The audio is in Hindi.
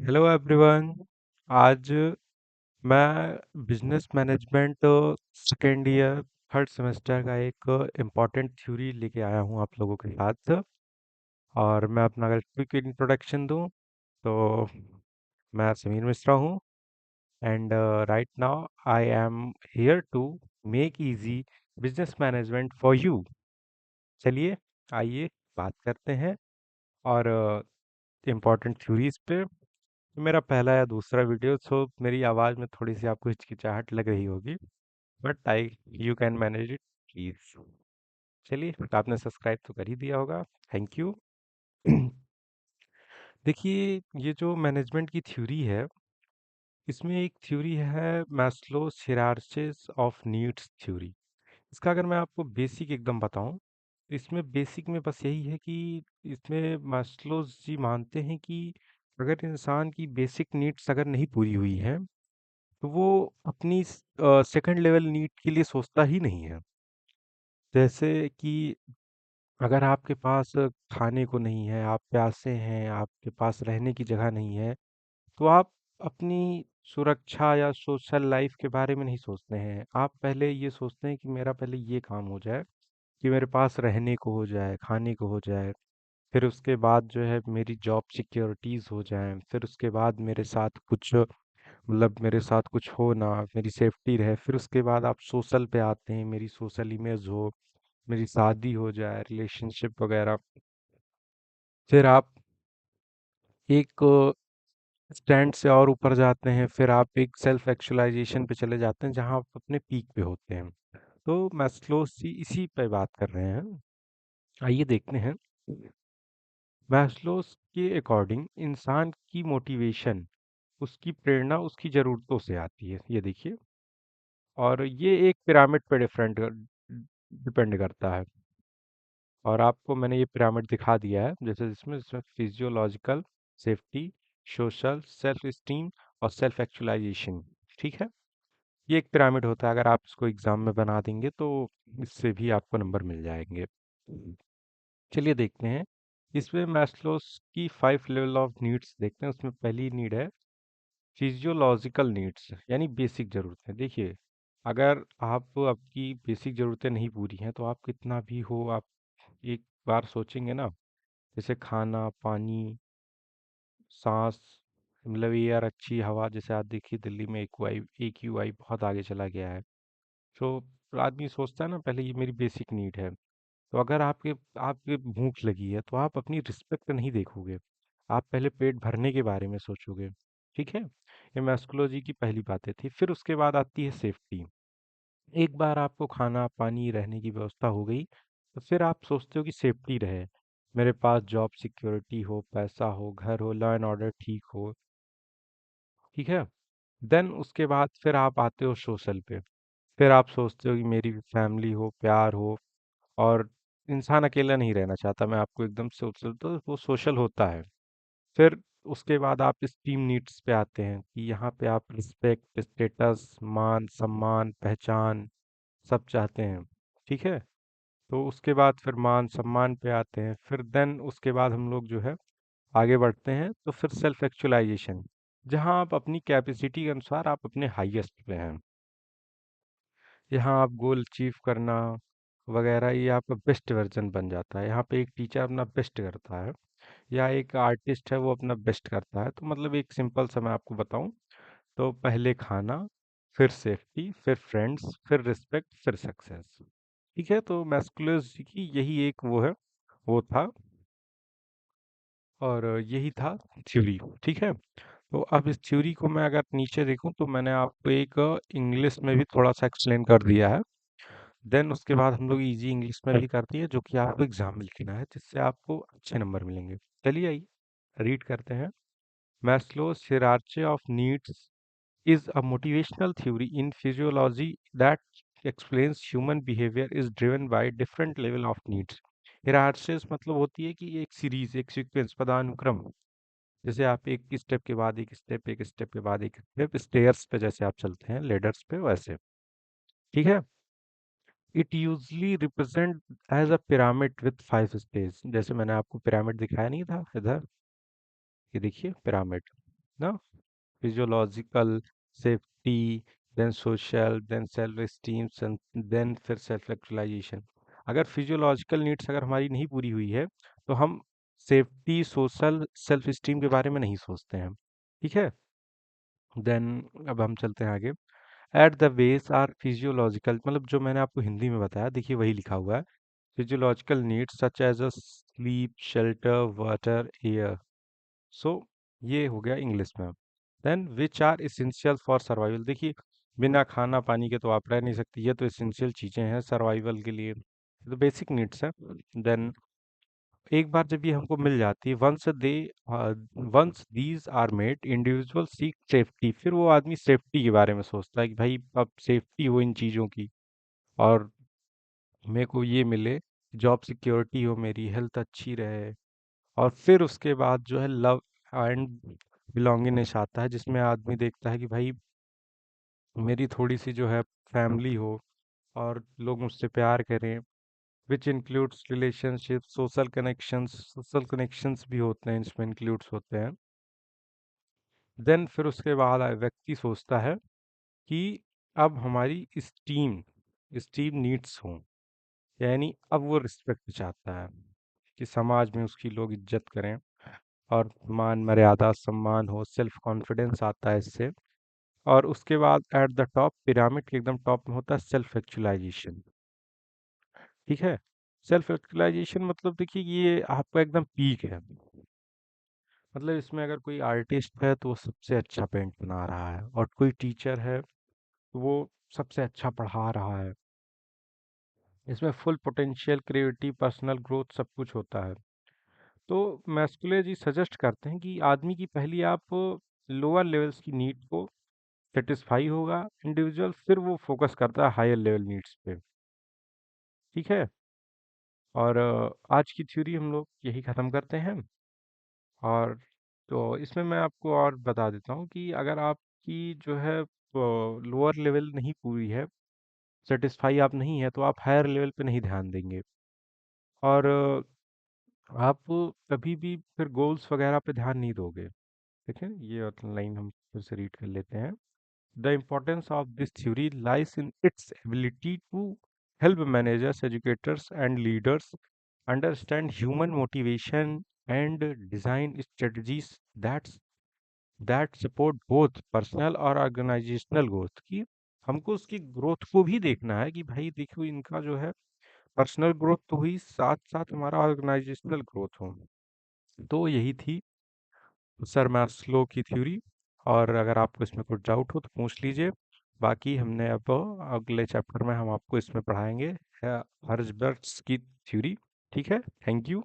Hello everyone. आज मैं business management second year third semester का एक इम्पॉर्टेंट थ्योरी लेके आया हूँ आप लोगों के साथ। और मैं अपना अगर क्विक इंट्रोडक्शन दूँ तो मैं समीर मिश्रा हूँ। And right now I am here to make easy business management for you. चलिए, आइए बात करते हैं और इम्पॉर्टेंट थ्योरीज पे। मेरा पहला या दूसरा वीडियो, सो मेरी आवाज़ में थोड़ी सी आपको हिचकिचाहट लग रही होगी, but I you can manage it please. चलिए, तो आपने सब्सक्राइब तो कर ही दिया होगा। Thank you. देखिए, ये जो मैनेजमेंट की थ्योरी है, इसमें एक थ्योरी है मैस्लोस हिरार्चिस ऑफ नीड्स थ्योरी। इसका अगर मैं आपको बेसिक एकदम बताऊं, तो इसमें बेसिक में बस यही है कि इसमें मैस्लोस जी मानते हैं कि अगर इंसान की बेसिक नीड्स अगर नहीं पूरी हुई हैं, तो वो अपनी सेकंड लेवल नीड के लिए सोचता ही नहीं है। जैसे कि अगर आपके पास खाने को नहीं है, आप प्यासे हैं, आपके पास रहने की जगह नहीं है, तो आप अपनी सुरक्षा या सोशल लाइफ के बारे में नहीं सोचते हैं। आप पहले ये सोचते हैं कि मेरा पहले ये काम हो जाए, कि मेरे पास रहने को हो जाए, खाने को हो जाए। फिर उसके बाद जो है मेरी जॉब सिक्योरिटीज़ हो जाएँ, फिर उसके बाद मेरे साथ कुछ मतलब मेरे साथ कुछ हो ना, मेरी सेफ्टी रहे। फिर उसके बाद आप सोशल पे आते हैं, मेरी सोशल इमेज हो, मेरी शादी हो जाए, रिलेशनशिप वगैरह। फिर आप एक स्टैंड से और ऊपर जाते हैं, फिर आप एक सेल्फ एक्चुअलाइजेशन पे चले जाते हैं, जहाँ आप अपने पीक पे होते हैं। तो मैस्लो इसी पे बात कर रहे हैं। आइए देखते हैं। मैस्लोस के अकॉर्डिंग इंसान की मोटिवेशन, उसकी प्रेरणा उसकी ज़रूरतों से आती है, ये देखिए। और ये एक पिरामिड पे डिफरेंट डिपेंड करता है। और आपको मैंने ये पिरामिड दिखा दिया है, जैसे इसमें physiological, safety, social, self esteem और सेल्फ एक्चुअलाइजेशन। ठीक है, ये एक पिरामिड होता है। अगर आप इसको एग्जाम में बना देंगे तो इससे भी आपको नंबर मिल जाएंगे। चलिए देखते हैं। इसमें मैस्लोस की 5 लेवल ऑफ नीड्स देखते हैं। उसमें पहली नीड है फिजियोलॉजिकल नीड्स, यानी बेसिक ज़रूरतें। देखिए, अगर आप आपकी बेसिक ज़रूरतें नहीं पूरी हैं, तो आप कितना भी हो, आप एक बार सोचेंगे ना, जैसे खाना, पानी, सांस, मतलब एयर, अच्छी हवा। जैसे आप देखिए दिल्ली में AQI बहुत आगे चला गया है। तो आदमी सोचता है ना, पहले ये मेरी बेसिक नीड है। तो अगर आपके आपके भूख लगी है, तो आप अपनी रिस्पेक्ट नहीं देखोगे, आप पहले पेट भरने के बारे में सोचोगे। ठीक है, ये मैस्कुलॉजी की पहली बातें थी। फिर उसके बाद आती है सेफ्टी। एक बार आपको खाना पानी रहने की व्यवस्था हो गई, तो फिर आप सोचते हो कि सेफ्टी रहे, मेरे पास जॉब सिक्योरिटी हो, पैसा हो, घर हो, लॉ एंड ऑर्डर ठीक हो। ठीक है, देन उसके बाद फिर आप आते हो सोशल पे। फिर आप सोचते हो कि मेरी फैमिली हो, प्यार हो। और इंसान अकेला नहीं रहना चाहता, मैं आपको एकदम सोशल, तो वो सोशल होता है। फिर उसके बाद आप इस टीम नीड्स पे आते हैं कि यहाँ पे आप रिस्पेक्ट, स्टेटस, मान सम्मान, पहचान सब चाहते हैं। ठीक है, तो उसके बाद फिर मान सम्मान पे आते हैं। फिर देन उसके बाद हम लोग जो है आगे बढ़ते हैं, तो फिर सेल्फ एक्चुअलाइजेशन, जहाँ आप अपनी कैपेसिटी के अनुसार आप अपने हाईएस्ट पे हैं। यहाँ आप गोल अचीव करना वगैरह, ये आपका बेस्ट वर्जन बन जाता है। यहाँ पे एक टीचर अपना बेस्ट करता है, या एक आर्टिस्ट है वो अपना बेस्ट करता है। तो मतलब एक सिंपल सा मैं आपको बताऊं, तो पहले खाना, फिर सेफ्टी, फिर फ्रेंड्स, फिर रिस्पेक्ट, फिर सक्सेस। ठीक है, तो मैस्कुलस की यही एक वो था, और यही था थ्योरी। ठीक है, तो अब इस थ्योरी को मैं अगर नीचे देखूं, तो मैंने आपको एक इंग्लिश में भी थोड़ा सा एक्सप्लेन कर दिया है। देन उसके बाद हम लोग इजी इंग्लिश में भी करती है, जो कि आपको एग्जाम में लिखना है, जिससे आपको अच्छे नंबर मिलेंगे। चलिए आइए रीड करते हैं। Maslow's hierarchy of needs is a motivational theory in physiology that explains human behavior is driven by different level of needs. Hierarchies मतलब होती है कि एक सीरीज, एक सीक्वेंस, पदानुक्रम। जैसे आप एक स्टेप के बाद एक स्टेप, एक स्टेप के बाद एक स्टेप, स्टेयर्स पे जैसे आप चलते हैं, लेडर्स पे, वैसे। ठीक है, it usually represent as a pyramid with 5 stage. जैसे मैंने आपको पिरामिड दिखाया नहीं था इधर, ये देखिए पिरामिड। ना, physiological, safety, then social, then self esteem, then फिर सेल्फ एक्चुअलाइजेशन। अगर फिजियोलॉजिकल नीड्स अगर हमारी नहीं पूरी हुई है तो हम सेफ्टी, सोशल, सेल्फ एस्टीम के बारे में नहीं सोचते हैं। ठीक है। देन अब हम चलते हैं आगे। At the base are physiological, मतलब जो मैंने आपको हिंदी में बताया देखिए वही लिखा हुआ है। Physiological needs such as a sleep, shelter, water, air. So ये हो गया इंग्लिश में। Then which are essential for survival. देखिए बिना खाना पानी के तो आप रह नहीं सकती, ये तो इसेंशियल चीज़ें हैं सर्वाइवल के लिए, तो बेसिक नीड्स है। देन एक बार जब ये हमको मिल जाती है, once these are made, individual seek safety. फिर वो आदमी सेफ्टी के बारे में सोचता है कि भाई अब सेफ्टी हो इन चीज़ों की, और मेरे को ये मिले, जॉब सिक्योरिटी हो, मेरी हेल्थ अच्छी रहे। और फिर उसके बाद जो है लव एंड बिलोंगिंगनेस आता है, जिसमें आदमी देखता है कि भाई मेरी थोड़ी सी जो है फैमिली हो और लोग मुझसे प्यार करें, which includes relationship, social connections भी होते हैं इसमें, इंक्लूड्स होते हैं। देन फिर उसके बाद व्यक्ति सोचता है कि अब हमारी स्टीम स्टीम नीड्स हों, यानी अब वो रिस्पेक्ट चाहता है कि समाज में उसकी लोग इज्जत करें और मान मर्यादा सम्मान हो, सेल्फ कॉन्फिडेंस आता है इससे। और उसके बाद एट द टॉप, पिरामिड के एकदम टॉप में होता है सेल्फ एक्चुअलाइजेशन। ठीक है। सेल्फ एक्चुअलाइजेशन मतलब देखिए ये आपका एकदम पीक है। मतलब इसमें अगर कोई आर्टिस्ट है तो वो सबसे अच्छा पेंट बना रहा है, और कोई टीचर है तो वो सबसे अच्छा पढ़ा रहा है। इसमें full potential, creativity, personal growth सब कुछ होता है। तो मैस्कुले जी सजेस्ट करते हैं कि आदमी की पहली आप लोअर लेवल्स की नीड को सेटिस्फाई होगा इंडिविजुअल, फिर वो फोकस करता है हायर लेवल नीड्स पे। ठीक है। और आज की थ्योरी हम लोग यही ख़त्म करते हैं। और तो इसमें मैं आपको और बता देता हूँ कि अगर आपकी जो है लोअर लेवल नहीं पूरी है, सेटिस्फाई आप नहीं है, तो आप हायर लेवल पे नहीं ध्यान देंगे। और आप कभी भी फिर गोल्स वगैरह पे ध्यान नहीं दोगे। ठीक है, ये लाइन हम फिर से रीड कर लेते हैं। The importance of this theory lies in its ability to help managers, educators, and leaders understand human motivation and design strategies that support both personal और ऑर्गेनाइजेशनल ग्रोथ की। हमको उसकी ग्रोथ को भी देखना है कि भाई देखो इनका जो है पर्सनल ग्रोथ तो हुई, साथ साथ हमारा ऑर्गेनाइजेशनल ग्रोथ हो। तो यही थी सर मास्लो की थ्योरी। और अगर आपको इसमें कुछ डाउट हो तो पूछ लीजिए। बाकी हमने अब अगले चैप्टर में हम आपको इसमें पढ़ाएंगे हर्जबर्ग्स की थ्योरी। ठीक है, थैंक यू।